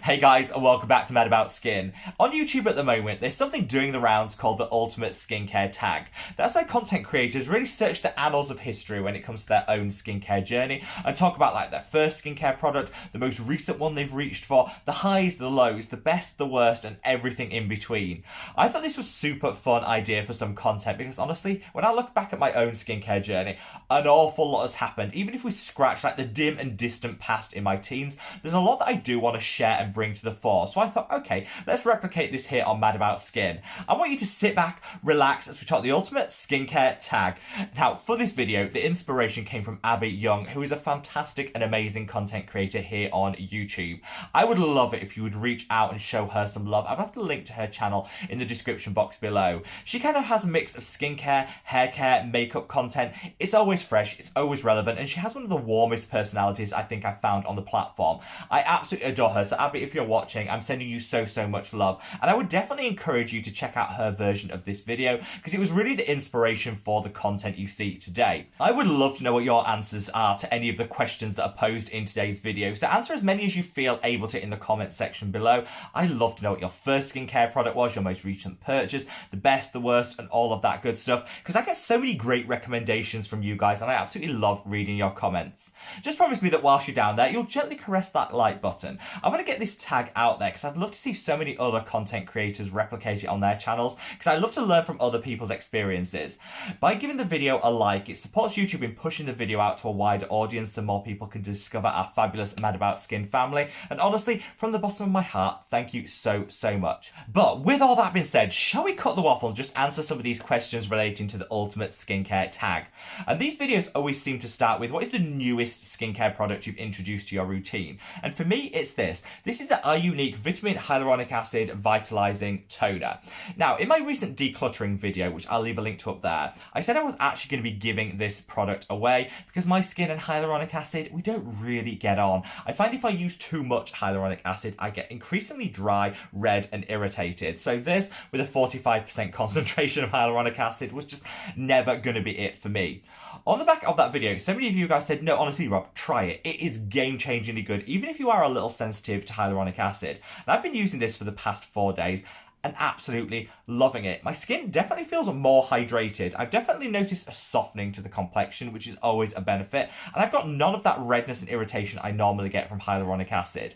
Hey guys, and welcome back to Mad About Skin. On YouTube at the moment, there's something doing the rounds called the Ultimate Skincare Tag. That's where content creators really search the annals of history when it comes to their own skincare journey and talk about like their first skincare product, the most recent one they've reached for, the highs, the lows, the best, the worst, and everything in between. I thought this was a super fun idea for some content because honestly, when I look back at my own skincare journey, an awful lot has happened. Even if we scratch like the dim and distant past in my teens, there's a lot that I do want to share and bring to the fore. So I thought, okay, let's replicate this here on Mad About Skin. I want you to sit back, relax as we talk the ultimate skincare tag. Now, for this video, the inspiration came from Abby Young, who is a fantastic and amazing content creator here on YouTube. I would love it if you would reach out and show her some love. I'll have to link to her channel in the description box below. She kind of has a mix of skincare, hair care, makeup content. It's always fresh, it's always relevant, and she has one of the warmest personalities I think I've found on the platform. I absolutely adore her. So Abby, if you're watching, I'm sending you so much love, and I would definitely encourage you to check out her version of this video because it was really the inspiration for the content you see today. I would love to know what your answers are to any of the questions that are posed in today's video, so answer as many as you feel able to in the comment section below. I'd love to know what your first skincare product was, your most recent purchase, the best, the worst, and all of that good stuff, because I get so many great recommendations from you guys and I absolutely love reading your comments. Just promise me that whilst you're down there, you'll gently caress that like button. I want to get this tag out there because I'd love to see so many other content creators replicate it on their channels because I love to learn from other people's experiences. By giving the video a like, it supports YouTube in pushing the video out to a wider audience so more people can discover our fabulous Mad About Skin family. And honestly, from the bottom of my heart, thank you so much. But with all that being said, shall we cut the waffle and just answer some of these questions relating to the ultimate skincare tag? And these videos always seem to start with what is the newest skincare product you've introduced to your routine? And for me, it's this. This is the iUnique Vitamin Hyaluronic Acid Vitalizing Toner. Now, in my recent decluttering video, which I'll leave a link to up there, I said I was actually going to be giving this product away because my skin and hyaluronic acid, we don't really get on. I find if I use too much hyaluronic acid, I get increasingly dry, red, and irritated. So this, with a 45% concentration of hyaluronic acid, was just never going to be it for me. On the back of that video, so many of you guys said, no, honestly, Rob, try it. It is game-changingly good, even if you are a little sensitive to hyaluronic acid. And I've been using this for the past 4 days and absolutely loving it. My skin definitely feels more hydrated. I've definitely noticed a softening to the complexion, which is always a benefit. And I've got none of that redness and irritation I normally get from hyaluronic acid.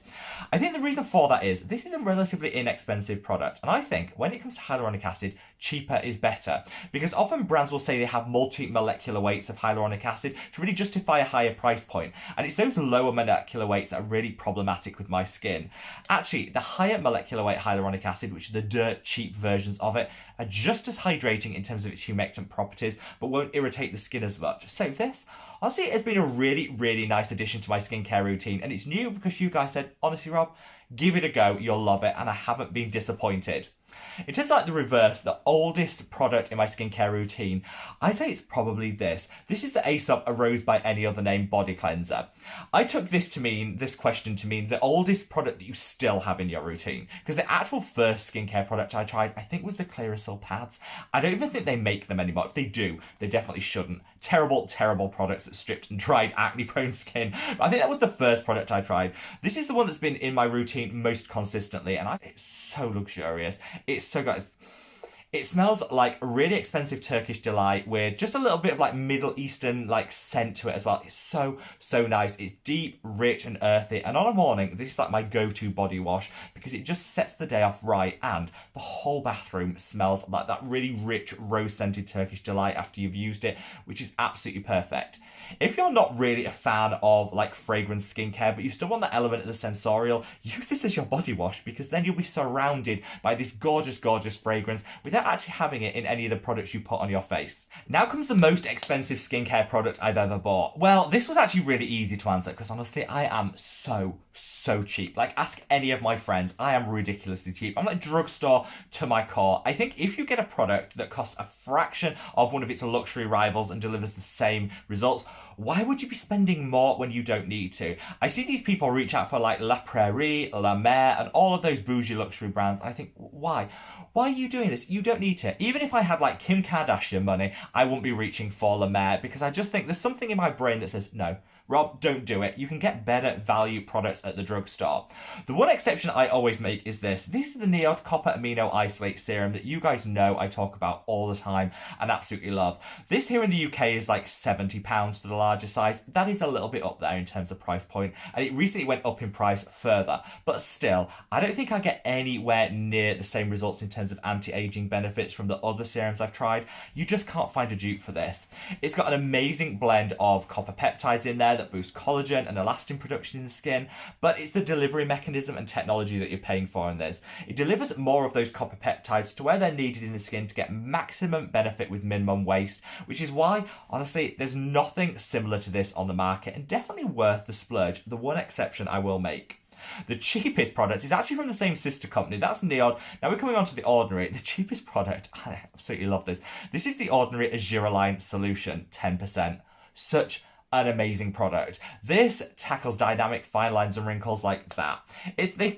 I think the reason for that is this is a relatively inexpensive product. And I think when it comes to hyaluronic acid, cheaper is better. Because often brands will say they have multi-molecular weights of hyaluronic acid to really justify a higher price point. And it's those lower molecular weights that are really problematic with my skin. Actually, the higher molecular weight hyaluronic acid, which is the dirt cheap versions of it, are just as hydrating in terms of its humectant properties, but won't irritate the skin as much. So this, honestly, it has been a really nice addition to my skincare routine, and it's new because you guys said, honestly, Rob, give it a go, you'll love it, and I haven't been disappointed. In terms of like the reverse, the oldest product in my skincare routine, I'd say it's probably this. This is the Aesop A Rose by Any Other Name body cleanser. I took this question to mean the oldest product that you still have in your routine. Because the actual first skincare product I tried, I think was the Clearasil pads. I don't even think they make them anymore. If they do, they definitely shouldn't. Terrible products that stripped and dried acne-prone skin. But I think that was the first product I tried. This is the one that's been in my routine most consistently, and it's so luxurious. It's so good. It smells like a really expensive Turkish delight with just a little bit of like Middle Eastern like scent to it as well. It's so nice. It's deep, rich, and earthy. And on a morning, this is like my go-to body wash because it just sets the day off right. And the whole bathroom smells like that really rich, rose-scented Turkish delight after you've used it, which is absolutely perfect. If you're not really a fan of like fragrance skincare, but you still want that element of the sensorial, use this as your body wash because then you'll be surrounded by this gorgeous fragrance without actually having it in any of the products you put on your face. Now comes the most expensive skincare product I've ever bought. Well, this was actually really easy to answer because honestly, I am so cheap. Like, ask any of my friends. I am ridiculously cheap. I'm like drugstore to my core. I think if you get a product that costs a fraction of one of its luxury rivals and delivers the same results, why would you be spending more when you don't need to? I see these people reach out for like La Prairie, La Mer, and all of those bougie luxury brands. And I think, why? Why are you doing this? You don't need to. Even if I had like Kim Kardashian money, I wouldn't be reaching for La Mer because I just think there's something in my brain that says, no, Rob, don't do it. You can get better value products at the drugstore. The one exception I always make is this. This is the Neod Copper Amino Isolate Serum that you guys know I talk about all the time and absolutely love. This here in the UK is like £70 for the larger size. That is a little bit up there in terms of price point, and it recently went up in price further. But still, I don't think I get anywhere near the same results in terms of anti-aging benefits from the other serums I've tried. You just can't find a dupe for this. It's got an amazing blend of copper peptides in there that boost collagen and elastin production in the skin, but it's the delivery mechanism and technology that you're paying for in this. It delivers more of those copper peptides to where they're needed in the skin to get maximum benefit with minimum waste, which is why, honestly, there's nothing similar to this on the market and definitely worth the splurge. The one exception I will make. The cheapest product is actually from the same sister company. That's Neod. Now we're coming on to the Ordinary. The cheapest product, I absolutely love this. This is the Ordinary Azuraline Solution, 10%. Such an amazing product. This tackles dynamic fine lines and wrinkles like that.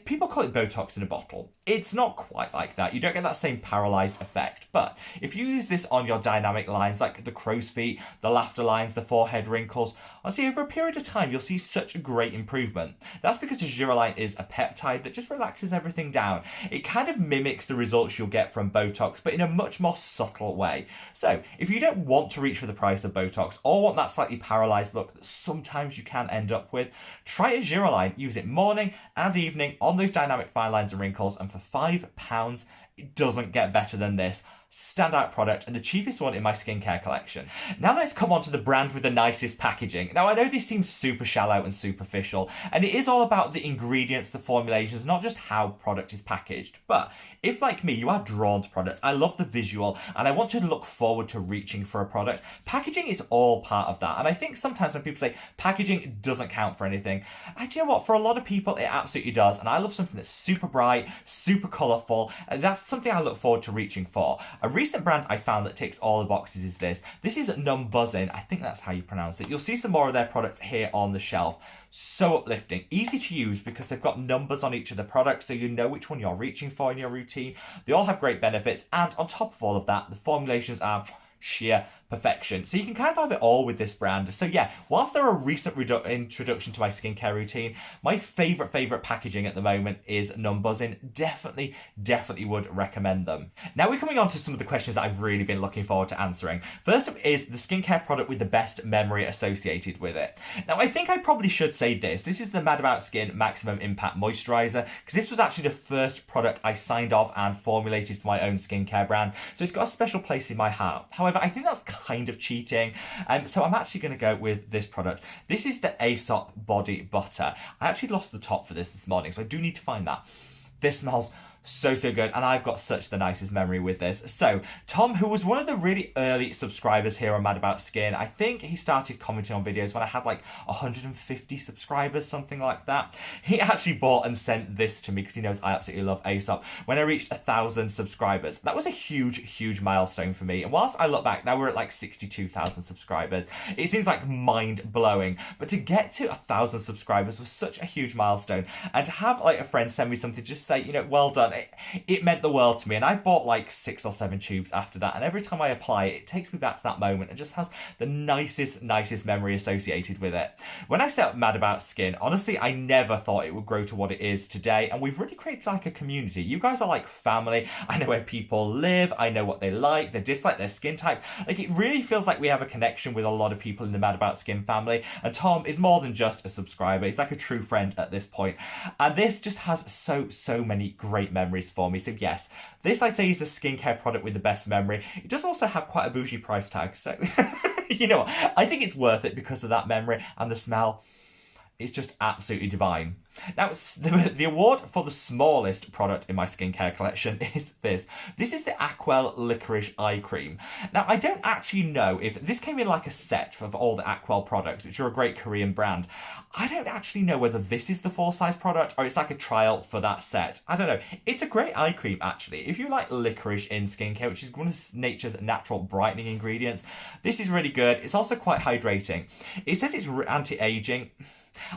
People call it Botox in a bottle. It's not quite like that. You don't get that same paralyzed effect. But if you use this on your dynamic lines like the crow's feet, the laughter lines, the forehead wrinkles, honestly, over a period of time, you'll see such a great improvement. That's because Azuraline is a peptide that just relaxes everything down. It kind of mimics the results you'll get from Botox, but in a much more subtle way. So if you don't want to reach for the price of Botox or want that slightly paralyzed look that sometimes you can end up with, try Azuraline. Use it morning and evening on those dynamic fine lines and wrinkles, and for £5, it doesn't get better than this. Standout product and the cheapest one in my skincare collection. Now let's come on to the brand with the nicest packaging. Now I know this seems super shallow and superficial, and it is all about the ingredients, the formulations, not just how product is packaged. But if, like me, you are drawn to products, I love the visual and I want to look forward to reaching for a product, packaging is all part of that. And I think sometimes when people say packaging doesn't count for anything, do you know what? For a lot of people, it absolutely does. And I love something that's super bright, super colourful, and that's something I look forward to reaching for. A recent brand I found that ticks all the boxes is this. This is Numbuzzin. I think that's how you pronounce it. You'll see some more of their products here on the shelf. So uplifting, easy to use because they've got numbers on each of the products so you know which one you're reaching for in your routine. They all have great benefits, and on top of all of that, the formulations are sheer perfection. So you can kind of have it all with this brand. So yeah, whilst they're a recent introduction to my skincare routine, my favourite packaging at the moment is Numbuzzin. Definitely would recommend them. Now we're coming on to some of the questions that I've really been looking forward to answering. First up is the skincare product with the best memory associated with it. Now I think I probably should say this. This is the Mad About Skin Maximum Impact Moisturiser, because this was actually the first product I signed off and formulated for my own skincare brand. So it's got a special place in my heart. However, I think that's kind of cheating, so I'm actually going to go with this product. This is the Aesop Body Butter. I actually lost the top for this morning, so I do need to find that. This smells so good, and I've got such the nicest memory with this. So Tom, who was one of the really early subscribers here on Mad About Skin, I think he started commenting on videos when I had like 150 subscribers, something like that. He actually bought and sent this to me because he knows I absolutely love Aesop. When I reached 1,000 subscribers, that was a huge milestone for me. And whilst I look back, now we're at like 62,000 subscribers. It seems like mind-blowing, but to get to 1,000 subscribers was such a huge milestone. And to have like a friend send me something, just say, you know, well done. It meant the world to me, and I bought like 6 or 7 tubes after that, and every time I apply it, it takes me back to that moment and just has the nicest memory associated with it. When I set up Mad About Skin, honestly, I never thought it would grow to what it is today, and we've really created like a community. You guys are like family. I know where people live, I know what they like, they dislike, their skin type. Like, it really feels like we have a connection with a lot of people in the Mad About Skin family, and Tom is more than just a subscriber. He's like a true friend at this point, and this just has so many great memories for me. So yes, this I'd say is the skincare product with the best memory. It does also have quite a bougie price tag, so you know what? I think it's worth it because of that memory, and the smell is just absolutely divine. Now, the award for the smallest product in my skincare collection is this. This is the Aquel Licorice Eye Cream. Now, I don't actually know if this came in like a set of all the Aquel products, which are a great Korean brand. I don't actually know whether this is the full-size product or it's like a trial for that set. I don't know. It's a great eye cream, actually. If you like licorice in skincare, which is one of nature's natural brightening ingredients, this is really good. It's also quite hydrating. It says it's anti-aging.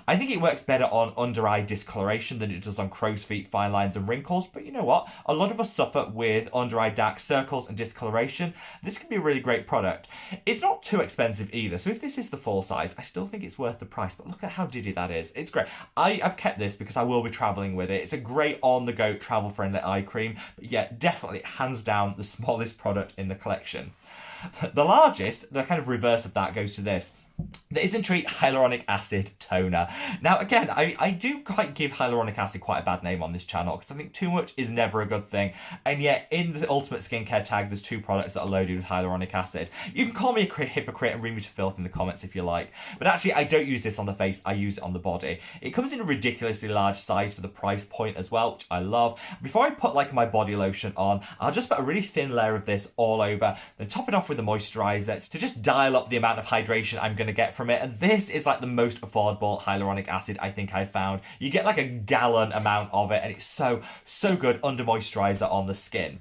I think it works better on under eye discoloration than it does on crow's feet, fine lines, and wrinkles. But you know what? A lot of us suffer with under eye dark circles and discoloration. This can be a really great product. It's not too expensive either. So if this is the full size, I still think it's worth the price. But look at how diddy that is. It's great. I've kept this because I will be traveling with it. It's a great on the go travel friendly eye cream. But yeah, definitely hands down the smallest product in the collection. The largest, the kind of reverse of that, goes to this. The Isn't Hyaluronic Acid Toner. Now, again, I do quite give hyaluronic acid quite a bad name on this channel because I think too much is never a good thing. And yet, in the Ultimate Skincare tag, there's 2 products that are loaded with hyaluronic acid. You can call me a hypocrite and read me to filth in the comments if you like. But actually, I don't use this on the face, I use it on the body. It comes in a ridiculously large size for the price point as well, which I love. Before I put like my body lotion on, I'll just put a really thin layer of this all over, then top it off with a moisturizer to just dial up the amount of hydration I'm going to get from it. And this is like the most affordable hyaluronic acid I think I've found. You get like a gallon amount of it, and it's so good under moisturizer on the skin.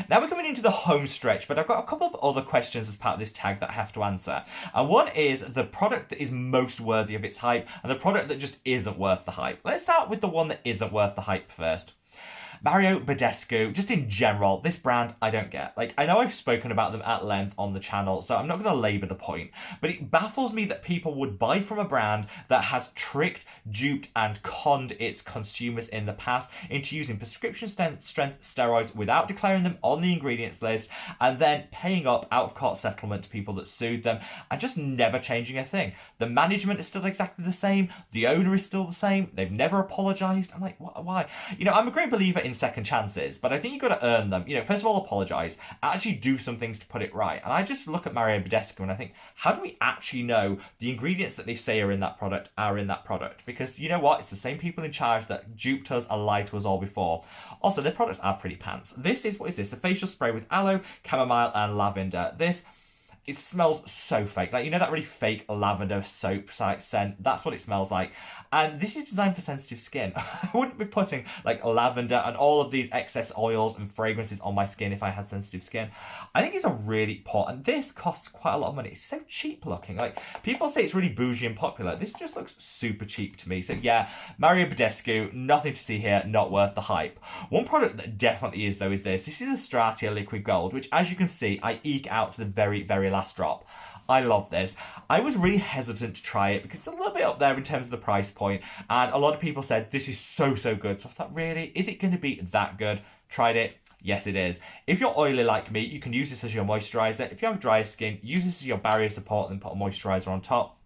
Now we're coming into the home stretch, but I've got a couple of other questions as part of this tag that I have to answer. And one is the product that is most worthy of its hype, and the product that just isn't worth the hype. Let's start with the one that isn't worth the hype first. Mario Badescu, just in general, this brand I don't get. Like, I know I've spoken about them at length on the channel, so I'm not going to labour the point, but it baffles me that people would buy from a brand that has tricked, duped, and conned its consumers in the past into using prescription strength steroids without declaring them on the ingredients list, and then paying up out-of-court settlement to people that sued them, and just never changing a thing. The management is still exactly the same, the owner is still the same, they've never apologised. I'm like, why? You know, I'm a great believer in second chances, but I think you've got to earn them. You know, first of all, apologise, actually do some things to put it right. And I just look at Mario Badescu and I think, how do we actually know the ingredients that they say are in that product are in that product? Because you know what? It's the same people in charge that duped us and lied to us all before. Also, their products are pretty pants. This is, what is this? The facial spray with aloe, chamomile, and lavender. It smells so fake. Like, you know that really fake lavender soap scent? That's what it smells like. And this is designed for sensitive skin. I wouldn't be putting like lavender and all of these excess oils and fragrances on my skin if I had sensitive skin. I think it's a really poor, and this costs quite a lot of money. It's so cheap looking. Like, people say it's really bougie and popular. This just looks super cheap to me. So yeah, Mario Badescu, nothing to see here, not worth the hype. One product that definitely is though is this. This is a Stratia Liquid Gold, which as you can see, I eke out to the very, very last drop. I love this. I was really hesitant to try it because it's a little bit up there in terms of the price point, and a lot of people said this is so good. So I thought, really, is it going to be that good? Tried it. Yes, it is. If you're oily like me, you can use this as your moisturizer. If you have dry skin, use this as your barrier support and put a moisturizer on top.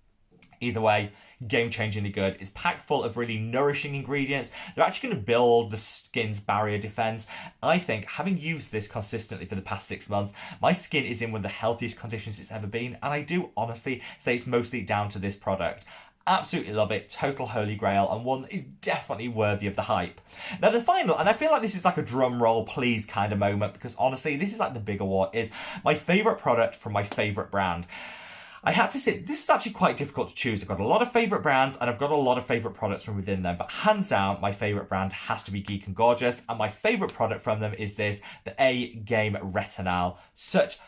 Either way, game-changingly good. It's packed full of really nourishing ingredients. They're actually going to build the skin's barrier defense. I think, having used this consistently for the past 6 months, my skin is in one of the healthiest conditions it's ever been, and I do honestly say it's mostly down to this product. Absolutely love it, total holy grail, and one that is definitely worthy of the hype. Now the final, and I feel like this is like a drum roll please kind of moment, because honestly this is like the big award, is my favourite product from my favourite brand. I had to say, this was actually quite difficult to choose. I've got a lot of favourite brands and I've got a lot of favourite products from within them, but hands down, my favourite brand has to be Geek and Gorgeous, and my favourite product from them is this, the A-Game Retinal. Such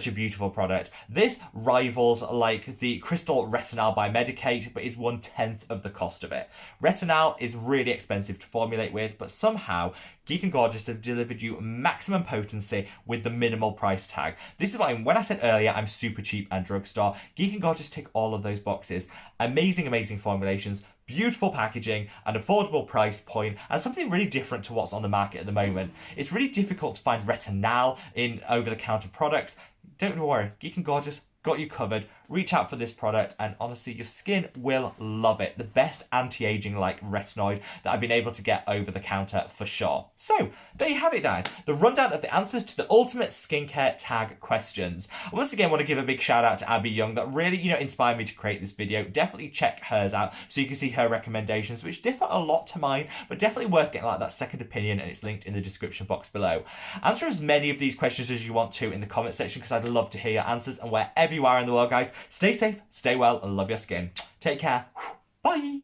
a beautiful product. This rivals like the Crystal Retinal by Medicate, but is 1/10 of the cost of it. Retinal is really expensive to formulate with, but somehow Geek and Gorgeous have delivered you maximum potency with the minimal price tag. This is what when I said earlier I'm super cheap and drugstore, Geek and Gorgeous tick all of those boxes. Amazing formulations, beautiful packaging, an affordable price point, and something really different to what's on the market at the moment. It's really difficult to find Retinal in over-the-counter products. Don't worry, Geek and Gorgeous got you covered. Reach out for this product and honestly your skin will love it. The best anti-aging like retinoid that I've been able to get over the counter for sure. So there you have it, guys. The rundown of the answers to the ultimate skincare tag questions. I once again want to give a big shout out to Abby Young that really, inspired me to create this video. Definitely check hers out so you can see her recommendations, which differ a lot to mine, but definitely worth getting like that second opinion, and it's linked in the description box below. Answer as many of these questions as you want to in the comment section because I'd love to hear your answers, and wherever you are in the world, guys, stay safe, stay well, and love your skin. Take care. Bye.